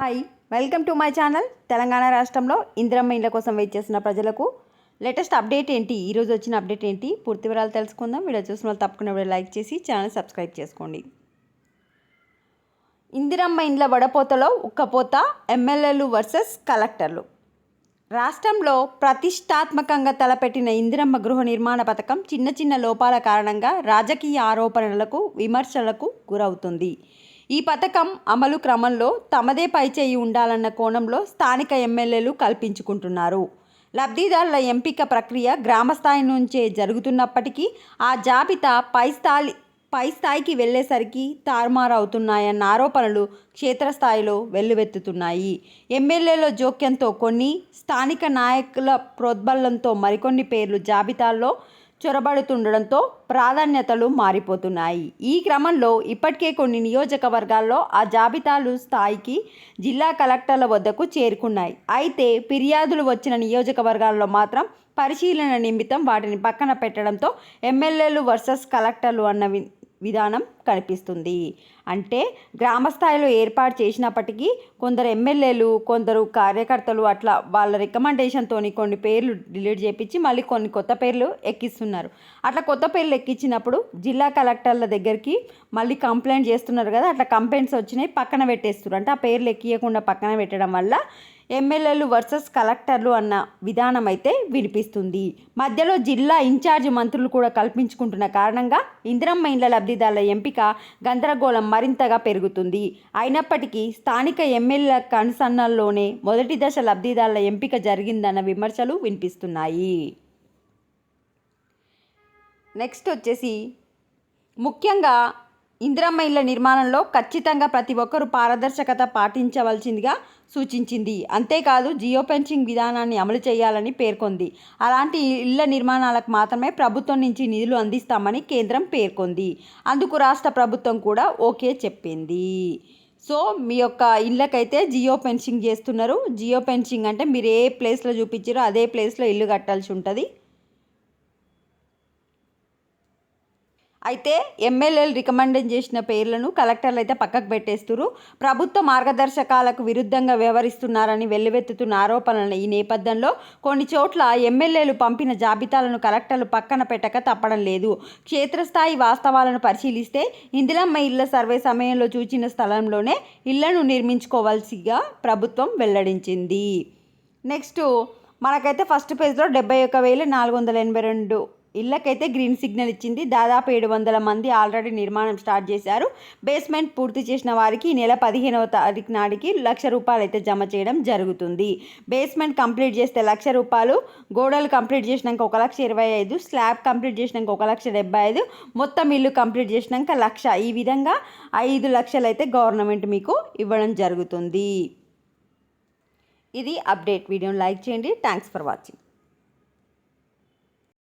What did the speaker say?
Hi, welcome to my channel. Telangana రాష్ట్రంలో ఇందిరమ్మ ఇండ్ల కోసం వెయిట్ చేసిన ప్రజలకు లేటెస్ట్ అప్డేట్ ఏంటి, ఈరోజు వచ్చిన అప్డేట్ ఏంటి, పూర్తి వివరాలు తెలుసుకుందాం. వీడియో చూసిన వాళ్ళు తప్పకుండా వీడియో లైక్ చేసి ఛానల్ సబ్స్క్రైబ్ చేసుకోండి. ఇందిరమ్మ ఇండ్ల వడపోతలో ఉక్కపోత, ఎమ్మెల్యేలు వర్సెస్ కలెక్టర్లు. రాష్ట్రంలో ప్రతిష్టాత్మకంగా తలపెట్టిన ఇందిరమ్మ గృహ నిర్మాణ పథకం చిన్న చిన్న లోపాల కారణంగా రాజకీయ ఆరోపణలకు, విమర్శలకు గురవుతుంది. ఈ పథకం అమలు క్రమంలో తమదే పైచేయి ఉండాలన్న కోణంలో స్థానిక ఎమ్మెల్యేలు కల్పించుకుంటున్నారు. లబ్ధిదారుల ఎంపిక ప్రక్రియ గ్రామస్థాయి నుంచే జరుగుతున్నప్పటికీ ఆ జాబితా పై స్థాయికి వెళ్లేసరికి తారుమారు అవుతున్నాయన్న ఆరోపణలు క్షేత్రస్థాయిలో వెల్లువెత్తుతున్నాయి. ఎమ్మెల్యేల జోక్యంతో కొన్ని, స్థానిక నాయకుల ప్రోద్బలంతో మరికొన్ని పేర్లు జాబితాల్లో చొరబడుతుండడంతో ప్రాధాన్యతలు మారిపోతున్నాయి. ఈ క్రమంలో ఇప్పటికే కొన్ని నియోజకవర్గాల్లో ఆ జాబితాలు స్థాయికి జిల్లా కలెక్టర్ల వద్దకు చేరుకున్నాయి. అయితే ఫిర్యాదులు వచ్చిన నియోజకవర్గాల్లో మాత్రం పరిశీలన నిమిత్తం వాటిని పక్కన పెట్టడంతో ఎమ్మెల్యేలు వర్సెస్ కలెక్టర్లు అన్న విధానం కనిపిస్తుంది. అంటే గ్రామస్థాయిలో ఏర్పాటు చేసినప్పటికీ కొందరు ఎమ్మెల్యేలు, కొందరు కార్యకర్తలు అట్లా వాళ్ళ రికమెండేషన్తో కొన్ని పేర్లు డిలీట్ చేయించి మళ్ళీ కొన్ని కొత్త పేర్లు ఎక్కిస్తున్నారు. అట్లా కొత్త పేర్లు ఎక్కించినప్పుడు జిల్లా కలెక్టర్ల దగ్గరికి మళ్ళీ కంప్లైంట్ చేస్తున్నారు కదా, అట్లా కంప్లైంట్స్ వచ్చినాయి పక్కన పెట్టేస్తున్నారు. అంటే ఆ పేర్లు ఎక్కియకుండా పక్కన పెట్టడం వల్ల ఎమ్మెల్యేలు వర్సెస్ కలెక్టర్లు అన్న విధానం అయితే వినిపిస్తుంది. మధ్యలో జిల్లా ఇన్ఛార్జ్ మంత్రులు కూడా కల్పించుకుంటున్న కారణంగా ఇందిరమ్మ ఇండ్ల లబ్ధిదారుల ఎంపిక గందరగోళం మరింతగా పెరుగుతుంది. అయినప్పటికీ స్థానిక ఎమ్మెల్యేల కన్సర్న్లోనే మొదటి దశ లబ్ధిదారుల ఎంపిక జరిగిందన్న విమర్శలు వినిపిస్తున్నాయి. నెక్స్ట్ వచ్చేసి ముఖ్యంగా ఇందిరమ్మ ఇళ్ల నిర్మాణంలో ఖచ్చితంగా ప్రతి ఒక్కరూ పారదర్శకత పాటించవలసిందిగా సూచించింది. అంతేకాదు జియో ఫెన్సింగ్ విధానాన్ని అమలు చేయాలని పేర్కొంది. అలాంటి ఇళ్ల నిర్మాణాలకు మాత్రమే ప్రభుత్వం నుంచి నిధులు అందిస్తామని కేంద్రం పేర్కొంది. అందుకు రాష్ట్ర ప్రభుత్వం కూడా ఓకే చెప్పింది. సో మీ యొక్క ఇళ్ళకైతే జియో ఫెన్సింగ్ చేస్తున్నారు. జియో ఫెన్సింగ్ అంటే మీరు ఏ ప్లేస్లో చూపించారో అదే ప్లేస్లో ఇల్లు కట్టాల్సి ఉంటుంది. అయితే ఎమ్మెల్యేలు రికమెండ్ చేసిన పేర్లను కలెక్టర్లు అయితే పక్కకు పెట్టేస్తున్నారు. ప్రభుత్వ మార్గదర్శకాలకు విరుద్ధంగా వ్యవహరిస్తున్నారని వెల్లువెత్తుతున్న ఆరోపణల ఈ నేపథ్యంలో కొన్ని చోట్ల ఎమ్మెల్యేలు పంపిన జాబితాలను కలెక్టర్లు పక్కన పెట్టక తప్పడం లేదు. క్షేత్రస్థాయి వాస్తవాలను పరిశీలిస్తే ఇందిరమ్మ ఇళ్ల సర్వే సమయంలో చూచిన స్థలంలోనే ఇళ్లను నిర్మించుకోవాల్సిగా ప్రభుత్వం వెల్లడించింది. నెక్స్ట్ మనకైతే ఫస్ట్ పేజ్లో 71,482 ఇళ్ళకైతే గ్రీన్ సిగ్నల్ ఇచ్చింది. దాదాపు 700 మంది ఆల్రెడీ నిర్మాణం స్టార్ట్ చేశారు. బేస్మెంట్ పూర్తి చేసిన వారికి ఈ నెల 15వ తారీఖు నాటికి ₹1,00,000 అయితే జమ చేయడం జరుగుతుంది. బేస్మెంట్ కంప్లీట్ చేస్తే ₹1,00,000, గోడలు కంప్లీట్ చేసినాక ₹1,25,000, స్లాబ్ కంప్లీట్ చేసినాక ₹1,75,000, మొత్తం ఇల్లు కంప్లీట్ చేసినాక ₹1,00,000. ఈ విధంగా ₹5,00,000 అయితే గవర్నమెంట్ మీకు ఇవ్వడం జరుగుతుంది. ఇది అప్డేట్. వీడియోని లైక్ చేయండి. Thanks for watching.